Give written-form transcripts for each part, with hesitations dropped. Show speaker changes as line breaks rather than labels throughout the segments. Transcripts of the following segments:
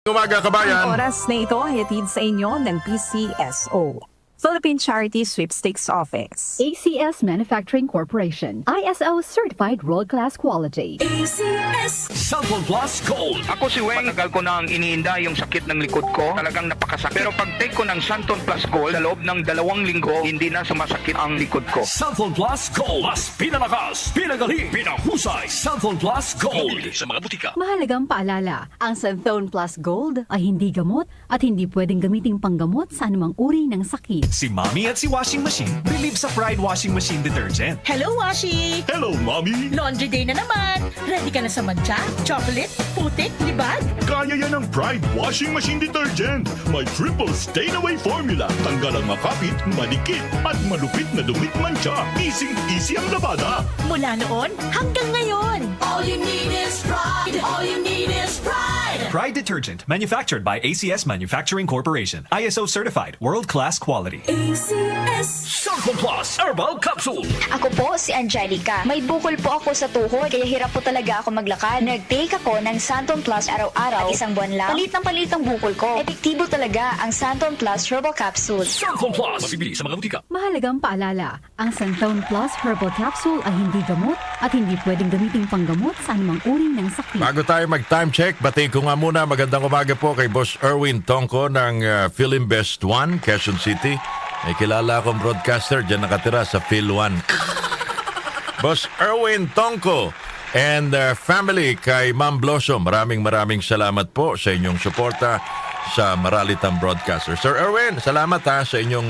Umaga, kabayan.
Ang oras na ito ay hatid sa inyo ng PCSO, Philippine Charity Sweepstakes Office.
ACS Manufacturing Corporation, ISO Certified World-Class Quality.
Cellphone Plus Gold.
Ako si Weng, matagal ko nang iniinda yung sakit ng likod ko. Talagang napakasakit. Pero pag take ko ng Santon Plus Gold, sa loob ng 2 linggo, hindi na sumasakit ang likod ko.
Cellphone Plus Gold. Mas pinalakas, pinagaling, pinahusay. Cellphone Plus Gold. Sa mga butika.
Mahalagang paalala, ang Santhone Plus Gold ay hindi gamot at hindi pwedeng gamiting panggamot sa anumang uri ng sakit.
Si Mommy at si Washing Machine believe sa Pride Washing Machine Detergent.
Hello, Washi!
Hello, Mommy!
Laundry day na naman! Ready ka na sa mancha, chocolate, putik, libag?
Kaya yan ang Pride Washing Machine Detergent. May triple stain-away formula. Tanggal ang makapit, manikit, at malupit na dumit mancha. Easy ang labada.
Mula noon hanggang ngayon! All you need is pride! All you need is pride!
Pride Detergent, manufactured by ACS Manufacturing Corporation. ISO certified, world-class quality.
Cellphone Plus Herbal Capsule.
Ako po si Angelica. May bukol po ako sa tuhod, kaya hirap po talaga ako maglakad. Nag-take ako ng Santon Plus araw-araw. At 1 buwan lang, palit ang bukol ko. Epektibo talaga ang Santon Plus Herbal Capsule.
Cellphone Plus. Mabibili sa mga butika.
Mahalagang paalala, ang Santhone Plus Herbal Capsule ay hindi gamot at hindi pwedeng gamiting panggamot sa anumang uri ng sakit.
Bago tayo mag-time check, batiin ko nga muna. Magandang umaga po kay Boss Erwin Tongco ng Philinvest 1, Quezon City. May kilala akong broadcaster dyan nakatira sa Phil 1. Boss Erwin Tongco and family kay Ma'am Blossom. Maraming salamat po sa inyong suporta sa Maralitang Broadcaster. Sir Erwin, salamat sa inyong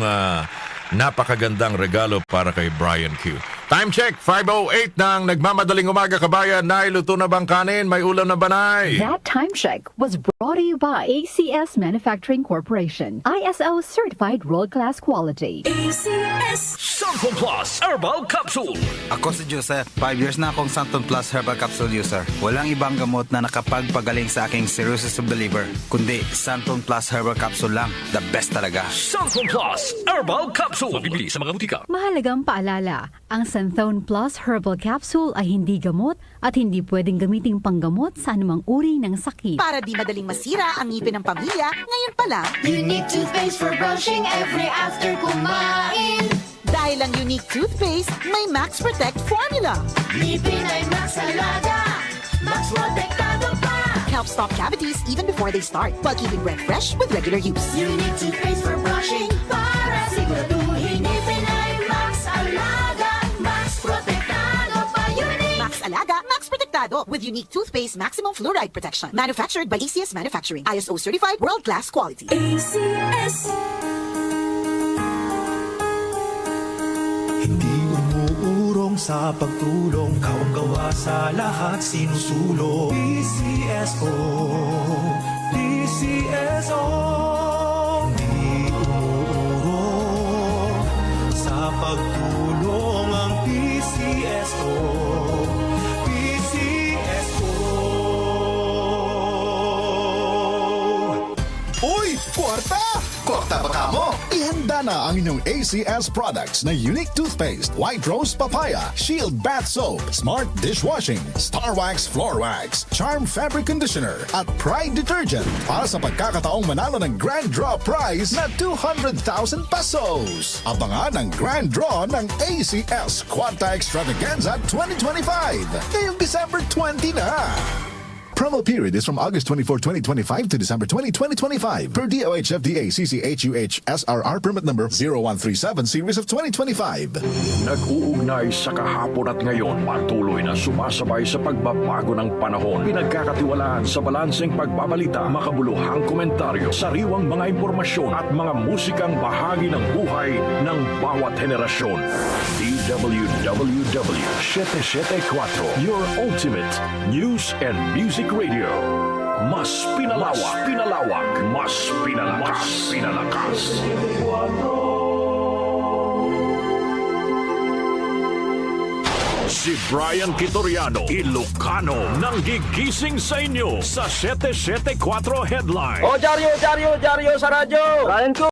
napakagandang regalo para kay Brian Q. Time check, 5:08 ng nagmamadaling umaga, kabayan. Nay, luto na bang kanin? May ulam na ba, Nay?
That time check was brought to you by ACS Manufacturing Corporation, ISO Certified World-Class Quality.
Cellphone Plus Herbal Capsule.
Ako si Joseph. 5 years na akong Santon Plus Herbal Capsule user. Walang ibang gamot na nakapagpagaling sa aking cirrhosis of the liver, kundi Santon Plus Herbal Capsule lang. The best talaga.
Cellphone Plus Herbal Capsule. Mabibili sa mga butika.
Mahalagang paalala, ang Santhone Plus Herbal Capsule ay hindi gamot at hindi pwedeng gamiting panggamot sa anumang uri ng sakit.
Para di madaling masira ang ngipin ng pamilya, ngayon pa lang,
Unique toothpaste for brushing every after kumain.
dahil ang Unique Toothpaste may Max Protect formula.
Ngipin ay Max Alaga, Max Protektado pa.
Helps stop cavities even before they start, while keeping breath fresh with regular use.
Unique toothpaste for brushing para siguraduhin ngipin ay Max Alaga, Max Protektado pa. Unique!
Max Alaga, Max Protektado with Unique Toothpaste Maximum Fluoride Protection. Manufactured by ACS Manufacturing. ISO certified world-class quality.
Hindi umuurong sa pagtulong, ikaw ang gawa sa lahat sinusulong. PCSO, PCSO. Hindi umuurong sa pagtulong ang PCSO, PCSO.
Uy! Kwarta! Kwarta ba ka mo? Ihanda na ang inyong ACS products na Unique Toothpaste, White Rose Papaya, Shield Bath Soap, Smart Dishwashing, Star Wax Floor Wax, Charm Fabric Conditioner, at Pride Detergent para sa pagkakataong manalo ng Grand Draw Prize na 200,000 pesos. Abangan ang Grand Draw ng ACS Kwarta Extravaganza 2025 ngayong December 20 na. Promo period is from August 24, 2025 to December 20, 2025 per DOH FDA CCHUH SRR permit number 0137 series of 2025.
Nag-uugnay sa kahapon at ngayon, patuloy na sumasabay sa pagbabago ng panahon. Pinagkakatiwalaan sa balanseng pagbabalita, makabuluhang komentaryo, sariwang mga impormasyon at mga musikang bahagi ng buhay ng bawat henerasyon. DWWW 774, your ultimate news and music radio. Mas pinalawak, mas pinalakas. Si Brian Kitoriano, Ilocano, nang gigising sa inyo sa 774 Headline.
Jaryo sa radyo! Brian Q!